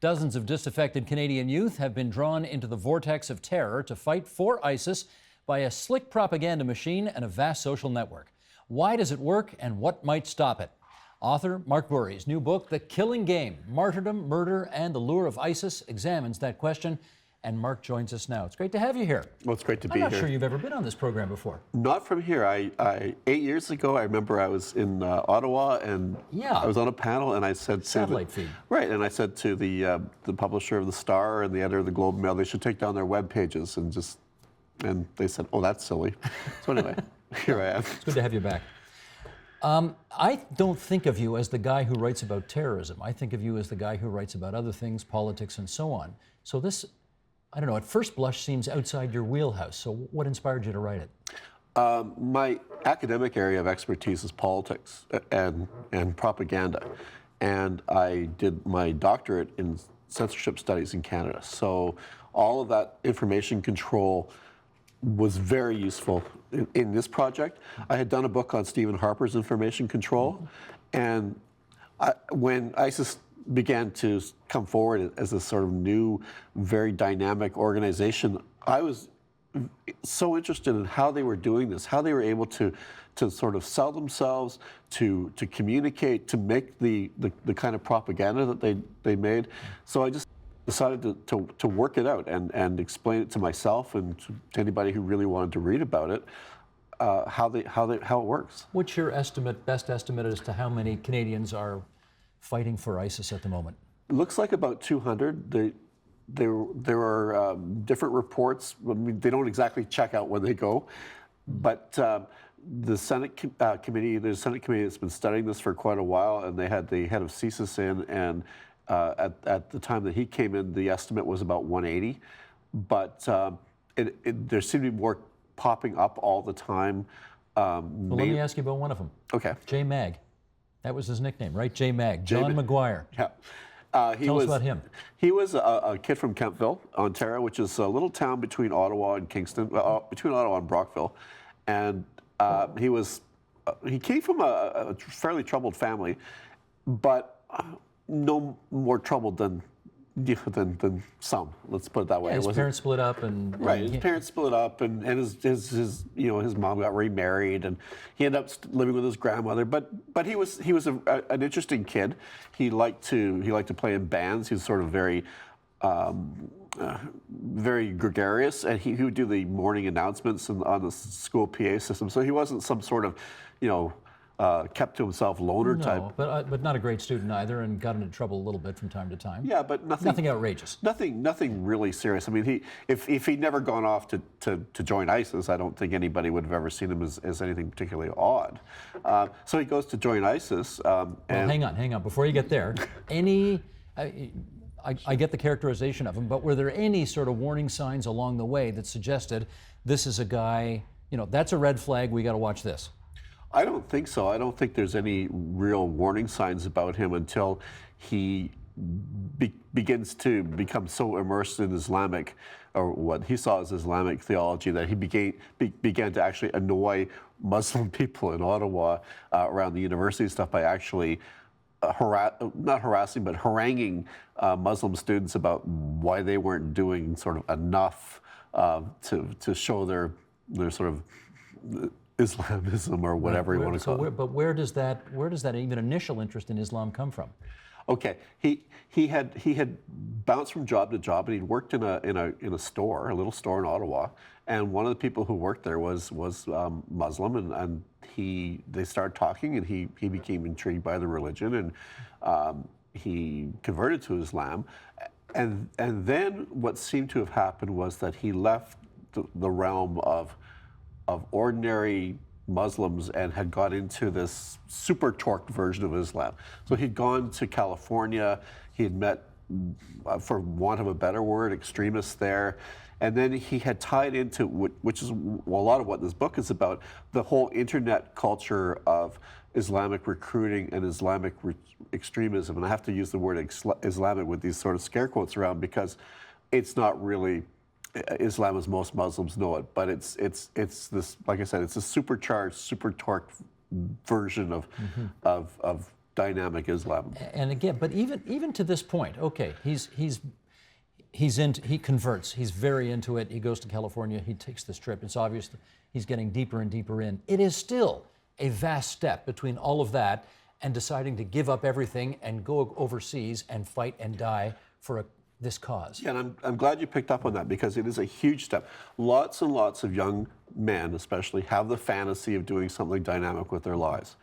Dozens of disaffected Canadian youth have been drawn into the vortex of terror to fight for ISIS by a slick propaganda machine and a vast social network. Why does it work and what might stop it? Author Mark Bourrie's new book, The Killing Game, Martyrdom, Murder, and the Lure of ISIS, examines that question. And Mark joins us now. It's great to have you here. Well, it's great to be I'm here. not sure you've ever been on this program before. Not from here. 8 years ago, I remember I was in Ottawa, and I was on a panel, and I said satellite feed. Right, and I said to the publisher of the Star and the editor of the Globe and Mail, they should take down their web pages, and they said, oh, that's silly. So anyway, here I am. It's good to have you back. I don't think of you as the guy who writes about terrorism. I think of you as the guy who writes about other things, politics, and so on. So this, I don't know, at first blush seems outside your wheelhouse. So what inspired you to write it? My academic area of expertise is politics and propaganda. And I did my doctorate in censorship studies in Canada. So all of that information control was very useful in this project. I had done a book on Stephen Harper's information control. And when ISIS began to come forward as a sort of new, very dynamic organization, I was so interested in how they were doing this, how they were able to sort of sell themselves, to communicate, to make the kind of propaganda that they made. So I just decided to work it out and explain it to myself and to anybody who really wanted to read about it, how it works. What's your best estimate as to how many Canadians are fighting for ISIS at the moment? It looks like about 200. There are different reports. I mean, they don't exactly check out when they go, but the Senate committee, there's a Senate committee that's been studying this for quite a while, and they had the head of CSIS in, and at the time that he came in, the estimate was about 180, but there seemed to be more popping up all the time. Well, let me ask you about one of them. Okay. J Mag. That was his nickname, right? J Mag. John Maguire. Yeah. Tell us about him. He was a kid from Kemptville, Ontario, which is a little town between Ottawa and Kingston, between Ottawa and Brockville, and he came from a fairly troubled family, but no more troubled than some. Let's put it that way. Yeah, his parents split up, and right. His parents split up, and his mom got remarried, and he ended up living with his grandmother. But he was an interesting kid. He liked to play in bands. He was sort of very very gregarious, and he would do the morning announcements on the school PA system. So he wasn't some sort of kept to himself loner type. But not a great student either, and got into trouble a little bit from time to time. Yeah, but nothing outrageous. Nothing really serious. I mean, if he'd never gone off to join ISIS, I don't think anybody would have ever seen him as anything particularly odd. So he goes to join ISIS. Well, hang on. Before you get there, I get the characterization of him, but were there any sort of warning signs along the way that suggested this is a guy, that's a red flag, we got to watch this? I don't think so. I don't think there's any real warning signs about him until he begins to become so immersed in Islamic, or what he saw as Islamic theology, that he began to actually annoy Muslim people in Ottawa around the university stuff by actually not harassing, but haranguing Muslim students about why they weren't doing sort of enough to show their sort of Islamism or whatever you want to call it. But where does that even initial interest in Islam come from? Okay, he had bounced from job to job, and he'd worked in a store, a little store in Ottawa, and one of the people who worked there was Muslim, and they started talking, and he became intrigued by the religion, and he converted to Islam, and then what seemed to have happened was that he left the realm of ordinary Muslims and had got into this super torqued version of Islam. So he'd gone to California, he had met, for want of a better word, extremists there, and then he had tied into, which is a lot of what this book is about, the whole internet culture of Islamic recruiting and Islamic extremism. And I have to use the word Islamic with these sort of scare quotes around, because it's not really Islam as most Muslims know it, but it's this, like I said, it's a supercharged, super torqued version of dynamic Islam. And again, but even to this point, okay, he converts. He's very into it. He goes to California. He takes this trip. It's obvious that he's getting deeper and deeper in. It is still a vast step between all of that and deciding to give up everything and go overseas and fight and die for this cause. Yeah, and I'm glad you picked up on that, because it is a huge step. Lots and lots of young men, especially, have the fantasy of doing something dynamic with their lives.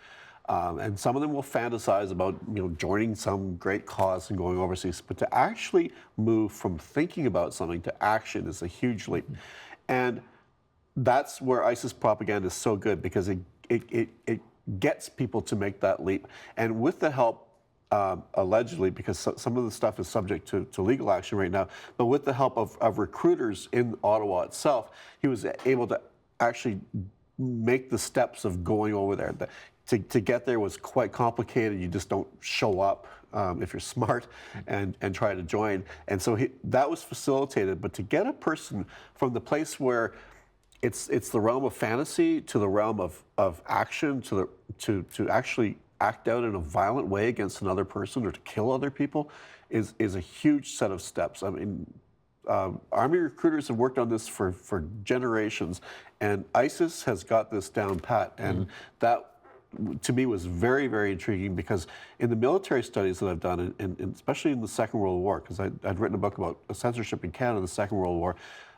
And some of them will fantasize about, joining some great cause and going overseas. But to actually move from thinking about something to action is a huge leap. And that's where ISIS propaganda is so good, because it gets people to make that leap. And with the help, allegedly, because some of the stuff is subject to legal action right now, but with the help of recruiters in Ottawa itself, he was able to actually make the steps of going over there. To get there was quite complicated. You just don't show up if you're smart and try to join. And so that was facilitated. But to get a person from the place where it's the realm of fantasy to the realm of action, to actually act out in a violent way against another person or to kill other people is a huge set of steps. I mean, Army recruiters have worked on this for generations, and ISIS has got this down pat. And that, to me, was very, very intriguing, because in the military studies that I've done, and especially in the Second World War, because I'd written a book about censorship in Canada in the Second World War,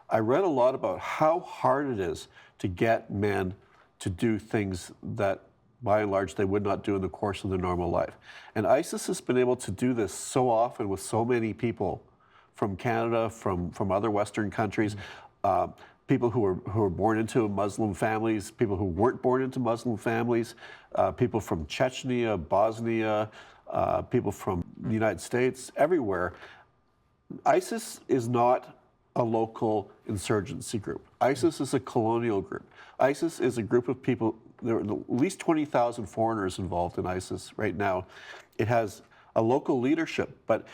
I read a lot about how hard it is to get men to do things that, by and large, they would not do in the course of their normal life. And ISIS has been able to do this so often with so many people from Canada, from other Western countries, people who were born into Muslim families, people who weren't born into Muslim families, people from Chechnya, Bosnia, people from the United States, everywhere. ISIS is not a local insurgency group. ISIS is a colonial group. ISIS is a group of people. There are at least 20,000 foreigners involved in ISIS right now. It has a local leadership, but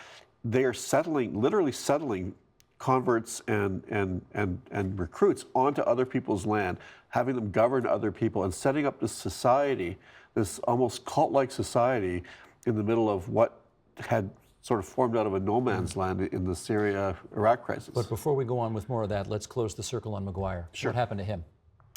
they are literally settling converts and recruits onto other people's land, having them govern other people, and setting up this society, this almost cult-like society, in the middle of what had sort of formed out of a no man's land in the Syria-Iraq crisis. But before we go on with more of that, let's close the circle on Maguire. Sure. What happened to him?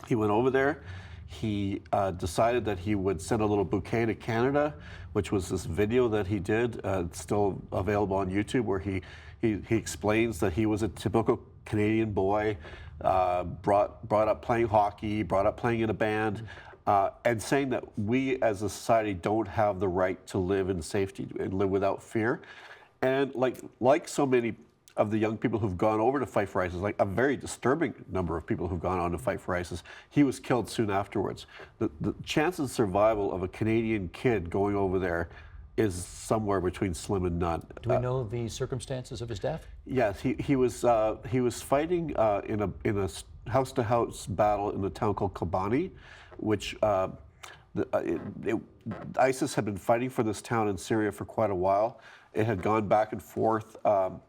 He went over there. He decided that he would send a little bouquet to Canada, which was this video that he did. It's still available on YouTube, where he explains that he was a typical Canadian boy, brought up playing hockey, brought up playing in a band, and saying that we as a society don't have the right to live in safety and live without fear. And like so many of the young people who've gone over to fight for ISIS, like a very disturbing number of people who've gone on to fight for ISIS, he was killed soon afterwards. The chance of survival of a Canadian kid going over there is somewhere between slim and none. Do we know the circumstances of his death? Yes, he was fighting in a house-to-house battle in a town called Kobani, which ISIS had been fighting for this town in Syria for quite a while. It had gone back and forth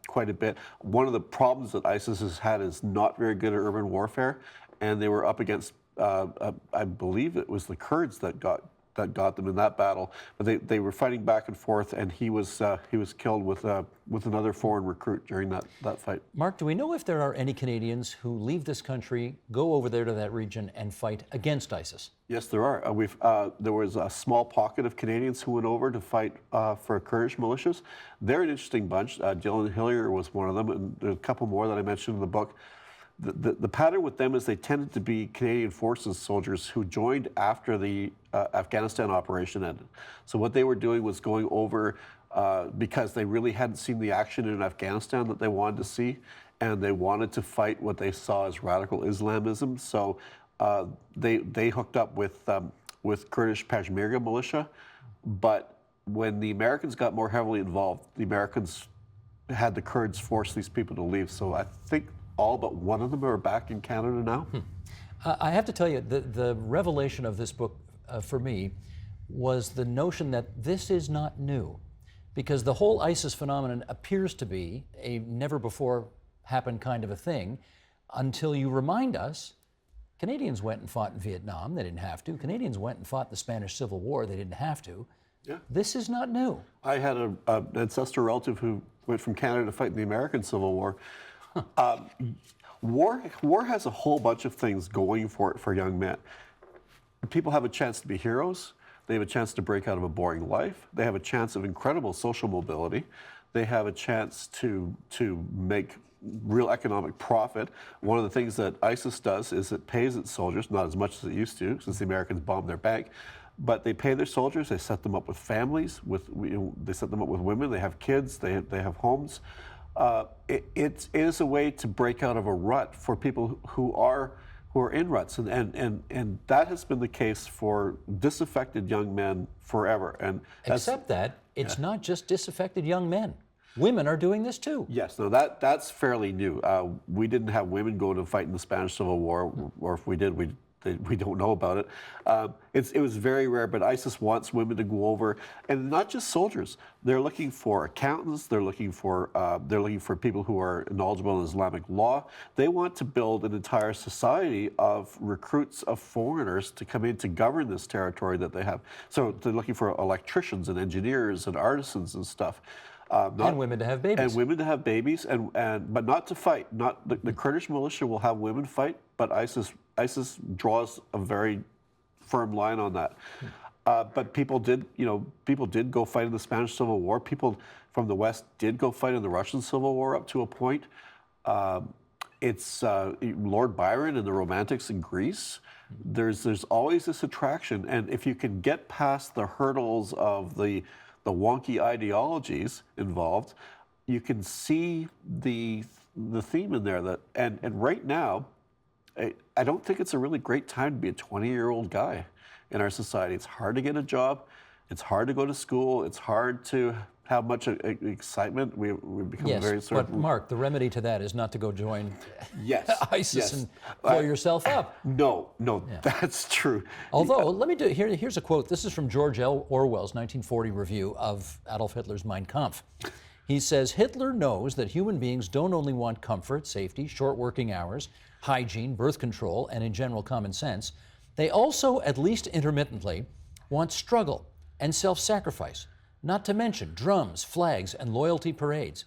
quite a bit. One of the problems that ISIS has had is not very good at urban warfare, and they were up against, I believe it was the Kurds that got them in that battle. But they were fighting back and forth, and he was killed with another foreign recruit during that fight. Mark, do we know if there are any Canadians who leave this country, go over there to that region, and fight against ISIS? Yes, there are. There was a small pocket of Canadians who went over to fight for Kurdish militias. They're an interesting bunch. Dylan Hillier was one of them, and there's a couple more that I mentioned in the book. The pattern with them is they tended to be Canadian Forces soldiers who joined after the Afghanistan operation ended. So what they were doing was going over because they really hadn't seen the action in Afghanistan that they wanted to see, and they wanted to fight what they saw as radical Islamism. So they hooked up with Kurdish Peshmerga militia, but when the Americans got more heavily involved, the Americans had the Kurds force these people to leave. So I think all but one of them are back in Canada now. I have to tell you, the revelation of this book for me was the notion that this is not new, because the whole ISIS phenomenon appears to be a never before happened kind of a thing, until you remind us Canadians went and fought in Vietnam. They didn't have to. Canadians went and fought the Spanish Civil War. They didn't have to. Yeah. This is not new. I had an ancestor relative who went from Canada to fight in the American Civil War. War has a whole bunch of things going for it for young men. People have a chance to be heroes. They have a chance to break out of a boring life. They have a chance of incredible social mobility. They have a chance to make real economic profit. One of the things that ISIS does is it pays its soldiers, not as much as it used to, since the Americans bombed their bank, but they pay their soldiers. They set them up with families. They set them up with women. They have kids. They have homes. It is a way to break out of a rut for people who are in ruts, and that has been the case for disaffected young men forever. And except that it's not just disaffected young men. Women are doing this too. Yes, no, that's fairly new. We didn't have women go to fight in the Spanish Civil War, or if we did, we don't know about it. It was very rare, but ISIS wants women to go over, and not just soldiers. They're looking for accountants. They're looking for people who are knowledgeable in Islamic law. They want to build an entire society of recruits of foreigners to come in to govern this territory that they have. So they're looking for electricians and engineers and artisans and stuff. And women to have babies. And women to have babies, but not to fight. Not the Kurdish militia will have women fight, but ISIS draws a very firm line on that. But people did go fight in the Spanish Civil War. People from the West did go fight in the Russian Civil War up to a point. It's Lord Byron and the Romantics in Greece. There's always this attraction, and if you can get past the hurdles of the wonky ideologies involved, you can see the theme in there. And right now, I don't think it's a really great time to be a 20-year-old guy in our society. It's hard to get a job. It's hard to go to school. It's hard to have much excitement. We become very sort of... But Mark, the remedy to that is not to go join ISIS and Yes. blow yourself up. No, that's true. Although, let me do, here's a quote. This is from George Orwell's 1940 review of Adolf Hitler's Mein Kampf. He says, Hitler knows that human beings don't only want comfort, safety, short working hours, hygiene, birth control, and in general common sense. They also, at least intermittently, want struggle and self-sacrifice, not to mention drums, flags, and loyalty parades.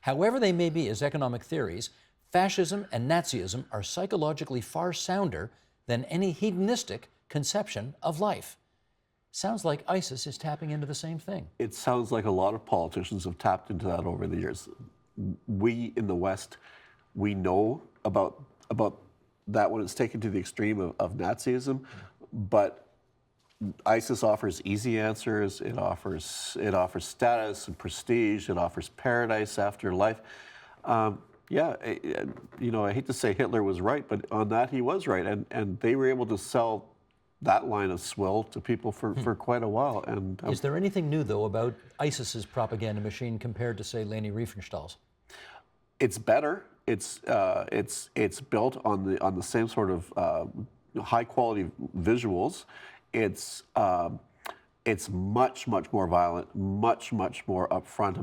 However they may be as economic theories, fascism and Nazism are psychologically far sounder than any hedonistic conception of life. Sounds like ISIS is tapping into the same thing. It sounds like a lot of politicians have tapped into that over the years. We in the West, we know about that when it's taken to the extreme of Nazism, but ISIS offers easy answers. It offers status and prestige. It offers paradise after life. I hate to say Hitler was right, but on that he was right, and they were able to sell that line of swill to people for quite a while. And is there anything new though about ISIS's propaganda machine compared to, say, Leni Riefenstahl's? It's better. It's built on the same sort of high quality visuals. It's much more violent, much more upfront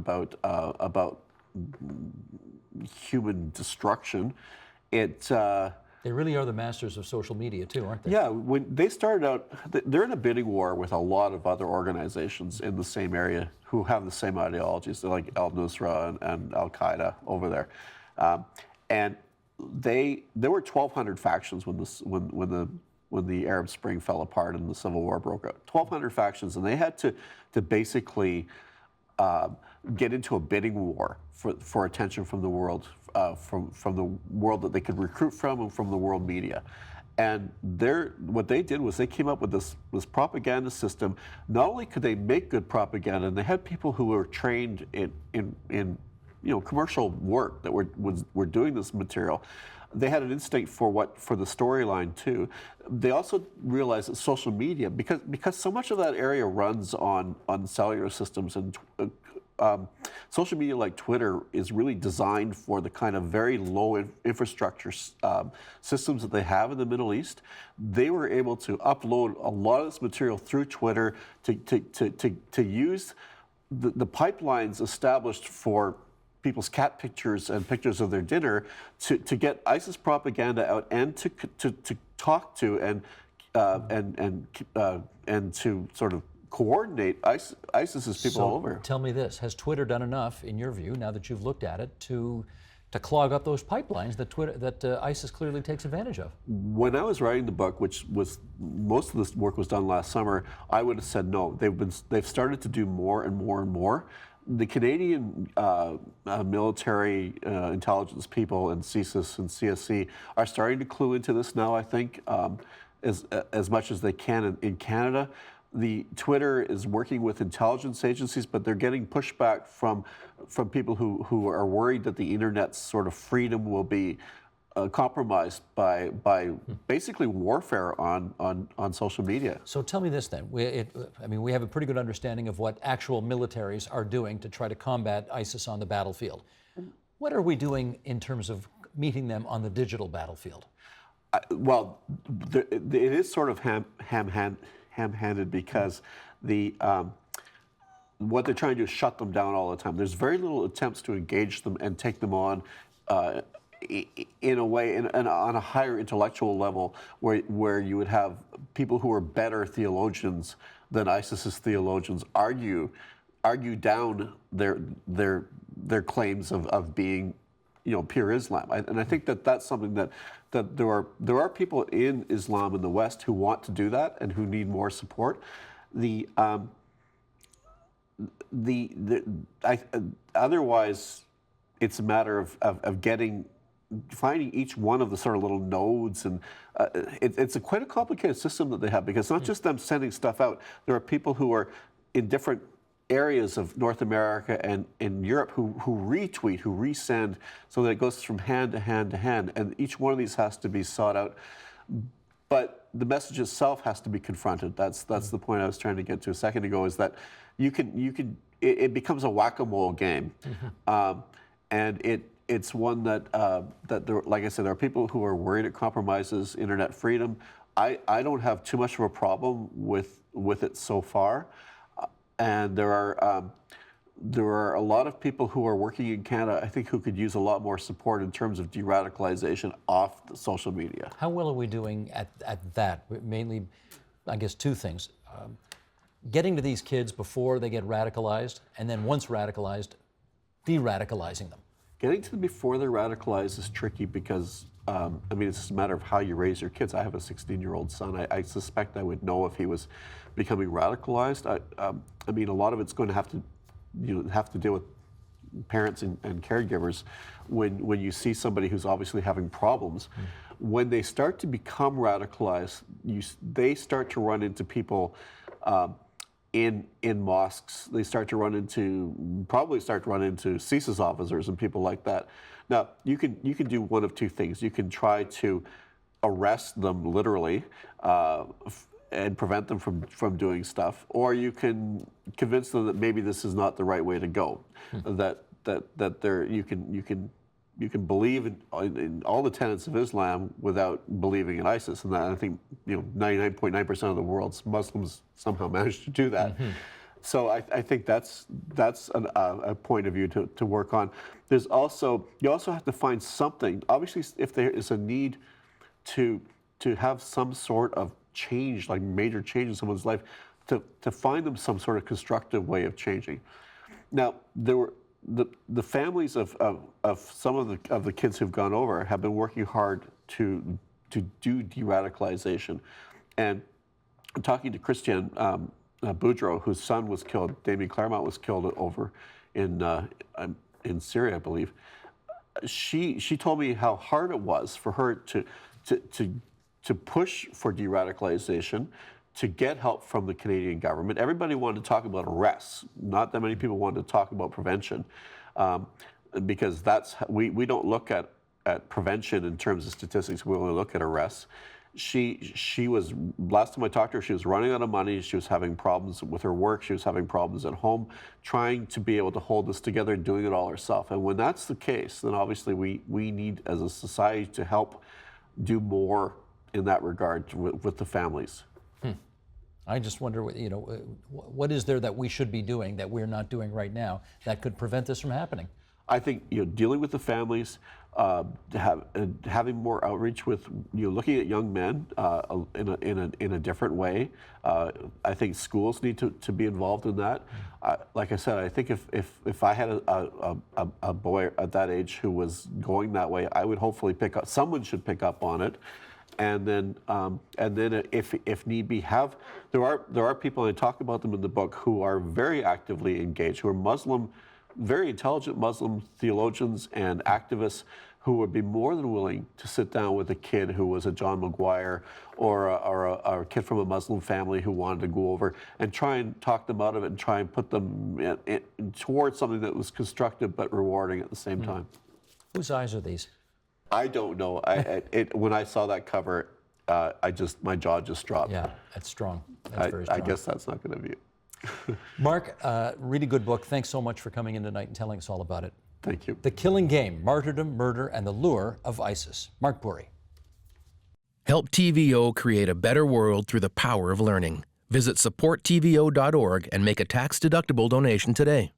about human destruction. They really are the masters of social media too, aren't they? Yeah, when they started out, they're in a bidding war with a lot of other organizations in the same area who have the same ideologies. They're like al-Nusra and Al-Qaeda over there, and there were 1,200 factions when the Arab Spring fell apart and the Civil War broke out. 1,200 factions, and they had to basically get into a bidding war for attention from the world, from the world that they could recruit from and from the world media. And what they did was they came up with this propaganda system. Not only could they make good propaganda, and they had people who were trained in commercial work that were doing this material. They had an instinct for the storyline too. They also realized that social media, because so much of that area runs on cellular systems, and social media like Twitter is really designed for the kind of very low infrastructure systems that they have in the Middle East. They were able to upload a lot of this material through Twitter to use the pipelines established for people's cat pictures and pictures of their dinner to get ISIS propaganda out and to talk to and to sort of coordinate ISIS's people all over. Tell me this: has Twitter done enough, in your view, now that you've looked at it, to clog up those pipelines that ISIS clearly takes advantage of? When I was writing the book, which was most of this work was done last summer, I would have said no. They've started to do more and more and more. The Canadian military intelligence people and CSIS and CSC are starting to clue into this now, I think, as much as they can in Canada. The Twitter is working with intelligence agencies, but they're getting pushback from people who are worried that the internet's sort of freedom will be compromised by basically warfare on social media. So tell me this then. We have a pretty good understanding of what actual militaries are doing to try to combat ISIS on the battlefield. What are we doing in terms of meeting them on the digital battlefield? Well, it is sort of ham-handed because what they're trying to do is shut them down all the time. There's very little attempts to engage them and take them on in a way, and on a higher intellectual level, where you would have people who are better theologians than ISIS's theologians argue down their claims of being, pure Islam. And I think that's something that there are people in Islam in the West who want to do that and who need more support. Otherwise, it's a matter of finding each one of the sort of little nodes, and it's quite a complicated system that they have, because it's not just them sending stuff out. There are people who are in different areas of North America and in Europe who retweet, who resend, so that it goes from hand to hand to hand, and each one of these has to be sought out. But the message itself has to be confronted. That's the point I was trying to get to a second ago, is that it becomes a whack-a-mole game. And it's one that there, like I said, there are people who are worried it compromises internet freedom. I don't have too much of a problem with it so far, and there are a lot of people who are working in Canada, I think, who could use a lot more support in terms of de-radicalization off the social media. How well are we doing at that? Mainly, I guess, two things: getting to these kids before they get radicalized, and then once radicalized, de-radicalizing them. Getting to them before they're radicalized is tricky because, it's just a matter of how you raise your kids. I have a 16-year-old son. I suspect I would know if he was becoming radicalized. A lot of it's going to have to deal with parents and caregivers when you see somebody who's obviously having problems. When they start to become radicalized, they start to run into people in mosques. They probably start to run into CSIS officers and people like that. Now, you can do one of two things. You can try to arrest them literally and prevent them from doing stuff, or you can convince them that maybe this is not the right way to go. That you can believe in all the tenets of Islam without believing in ISIS, and that, I think 99.9% of the world's Muslims somehow manage to do that. So I think that's a point of view to work on. You also have to find something. Obviously, if there is a need to have some sort of change, like major change in someone's life, to find them some sort of constructive way of changing. Now, there were the families of some of the kids who've gone over have been working hard to do de-radicalization. And I'm talking to Christiane Boudreau, whose son was killed, Damien Claremont was killed over in Syria, I believe. She told me how hard it was for her to push for de-radicalization, to get help from the Canadian government. Everybody wanted to talk about arrests. Not that many people wanted to talk about prevention, because we don't look at prevention in terms of statistics. We only look at arrests. She was, last time I talked to her, she was running out of money. She was having problems with her work. She was having problems at home, trying to be able to hold this together and doing it all herself. And when that's the case, then obviously we need, as a society, to help do more in that regard with the families. I just wonder, what is there that we should be doing that we're not doing right now that could prevent this from happening? I think dealing with the families, having more outreach with looking at young men in a different way. I think schools need to be involved in that. Like I said, I think if I had a boy at that age who was going that way, I would hopefully pick up. Someone should pick up on it. And then if need be, there are people, and I talk about them in the book, who are very actively engaged, who are Muslim, very intelligent Muslim theologians and activists who would be more than willing to sit down with a kid who was a John Maguire or a kid from a Muslim family who wanted to go over and try and talk them out of it and try and put them towards something that was constructive but rewarding at the same time. Whose eyes are these? I don't know. When I saw that cover, my jaw just dropped. Yeah, that's strong. That's very strong. I guess that's not going to be it. Mark, really good book. Thanks so much for coming in tonight and telling us all about it. Thank you. The Killing Game, Martyrdom, Murder, and the Lure of ISIS. Mark Bourrie. Help TVO create a better world through the power of learning. Visit supporttvo.org and make a tax-deductible donation today.